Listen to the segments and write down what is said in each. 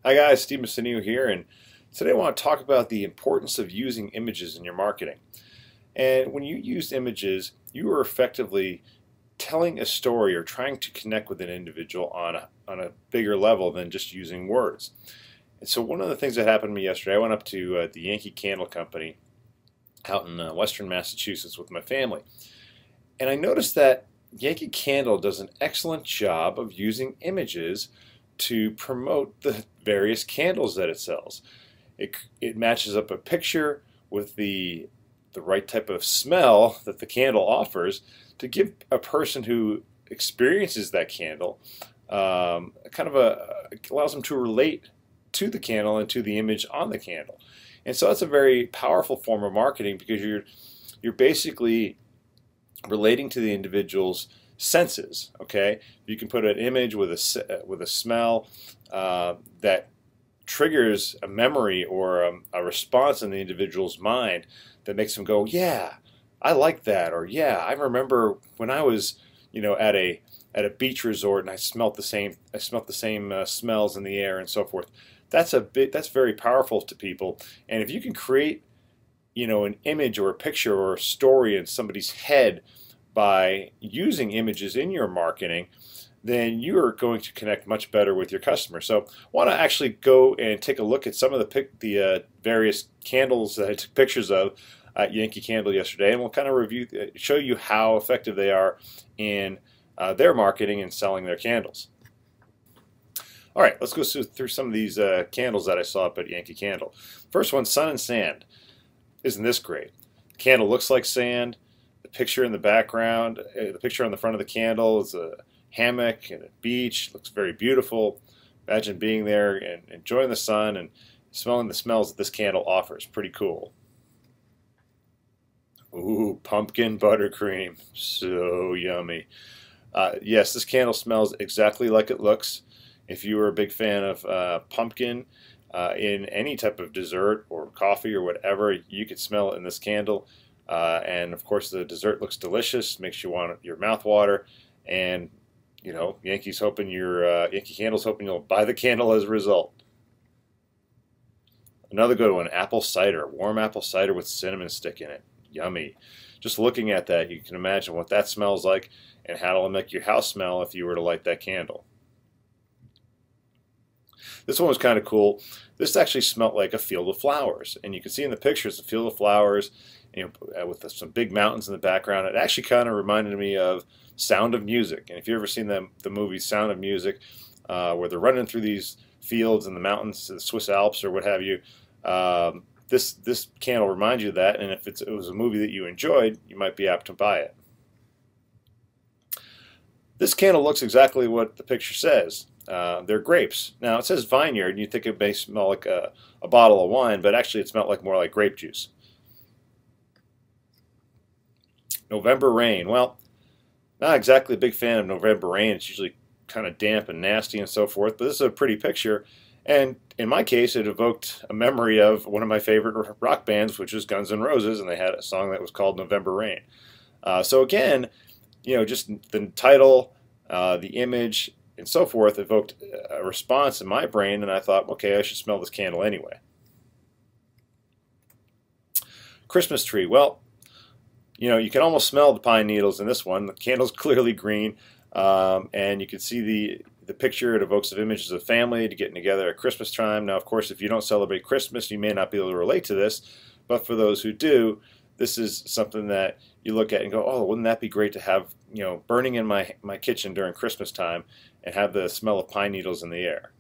Hi guys, Steve Massinio here, and today I want to talk about the importance of using images in your marketing. And when you use images, you are effectively telling a story or trying to connect with an individual on a bigger level than just using words. And so one of the things that happened to me yesterday, I went up to the Yankee Candle Company out in western Massachusetts with my family. And I noticed that Yankee Candle does an excellent job of using images to promote the various candles that it sells. It matches up a picture with the right type of smell that the candle offers to give a person who experiences that candle allows them to relate to the candle and to the image on the candle. And so that's a very powerful form of marketing because you're basically relating to the individual's senses. Okay, you can put an image with a smell that triggers a memory or a response in the individual's mind that makes them go, yeah, I like that, or yeah, I remember when I was, at a beach resort and I smelt the same smells in the air and so forth. That's very powerful to people. And if you can create, an image or a picture or a story in somebody's head by using images in your marketing, then you are going to connect much better with your customer. So I want to actually go and take a look at some of the various candles that I took pictures of at Yankee Candle yesterday, and we'll kind of show you how effective they are in their marketing and selling their candles. All right, let's go through some of these candles that I saw up at Yankee Candle. First one, Sun and Sand. Isn't this great? The candle looks like sand. The picture in the background, the picture on the front of the candle is a hammock and a beach. Looks very beautiful. Imagine being there and enjoying the sun and smelling the smells that this candle offers. Pretty cool. Ooh, pumpkin buttercream. So yummy. Yes, this candle smells exactly like it looks. If you were a big fan of pumpkin in any type of dessert or coffee or whatever, you could smell it in this candle. And of course the dessert looks delicious, makes you want your mouth water, and Yankee Candle's hoping you'll buy the candle as a result. Another good one, apple cider, warm apple cider with cinnamon stick in it. Yummy. Just looking at that, you can imagine what that smells like and how it'll make your house smell if you were to light that candle. This one was kind of cool. This actually smelled like a field of flowers, and you can see in the pictures a field of flowers, with some big mountains in the background. It actually kind of reminded me of Sound of Music. And if you've ever seen the movie Sound of Music, where they're running through these fields in the mountains, the Swiss Alps or what have you, this candle reminds you of that. And if it was a movie that you enjoyed, you might be apt to buy it. This candle looks exactly what the picture says. They're grapes. Now it says vineyard, and you think it may smell like a bottle of wine, but actually it smelled more like grape juice. November Rain. Well, not exactly a big fan of November Rain. It's usually kind of damp and nasty and so forth, but this is a pretty picture. And in my case, it evoked a memory of one of my favorite rock bands, which was Guns N' Roses, and they had a song that was called November Rain. So again, just the title, the image, and so forth evoked a response in my brain, and I thought, okay, I should smell this candle anyway. Christmas tree. Well, you can almost smell the pine needles in this one. The candle's clearly green, and you can see the picture. It evokes the images of family to getting together at Christmas time. Now, of course, if you don't celebrate Christmas, you may not be able to relate to this, but for those who do, this is something that you look at and go, oh, wouldn't that be great to have, burning in my kitchen during Christmas time and have the smell of pine needles in the air.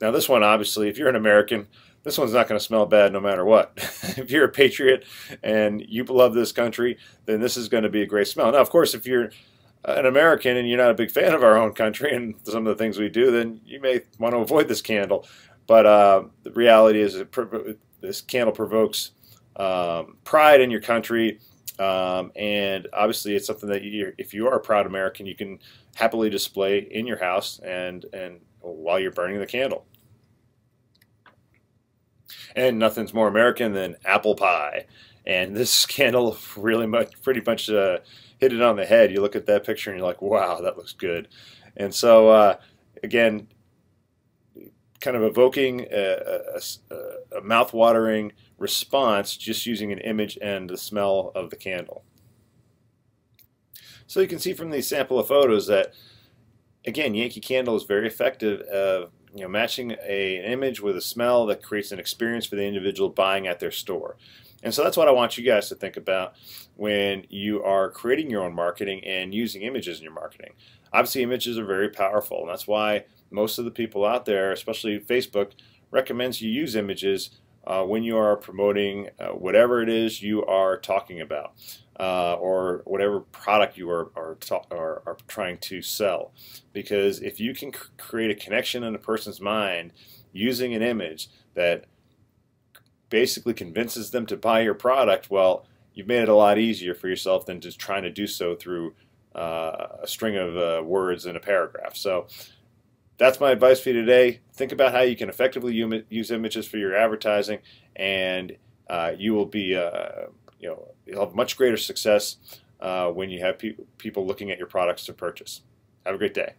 Now, this one, obviously, if you're an American, this one's not going to smell bad no matter what. If you're a patriot and you love this country, then this is going to be a great smell. Now, of course, if you're an American and you're not a big fan of our own country and some of the things we do, then you may want to avoid this candle. But the reality is this candle provokes pride in your country, and obviously it's something that if you are a proud American, you can happily display in your house and while you're burning the candle. And nothing's more American than apple pie. And this candle pretty much hit it on the head. You look at that picture and you're like, wow, that looks good. And so again, kind of evoking a mouth-watering response just using an image and the smell of the candle. So you can see from these sample of photos that, again, Yankee Candle is very effective of matching an image with a smell that creates an experience for the individual buying at their store. And so that's what I want you guys to think about when you are creating your own marketing and using images in your marketing. Obviously, images are very powerful, and that's why most of the people out there, especially Facebook, recommends you use images when you are promoting whatever it is you are talking about, or whatever product you are trying to sell. Because if you can create a connection in a person's mind using an image that basically convinces them to buy your product, well, you've made it a lot easier for yourself than just trying to do so through a string of words in a paragraph. So that's my advice for you today. Think about how you can effectively use images for your advertising, and you will be, you'll have much greater success when you have people looking at your products to purchase. Have a great day.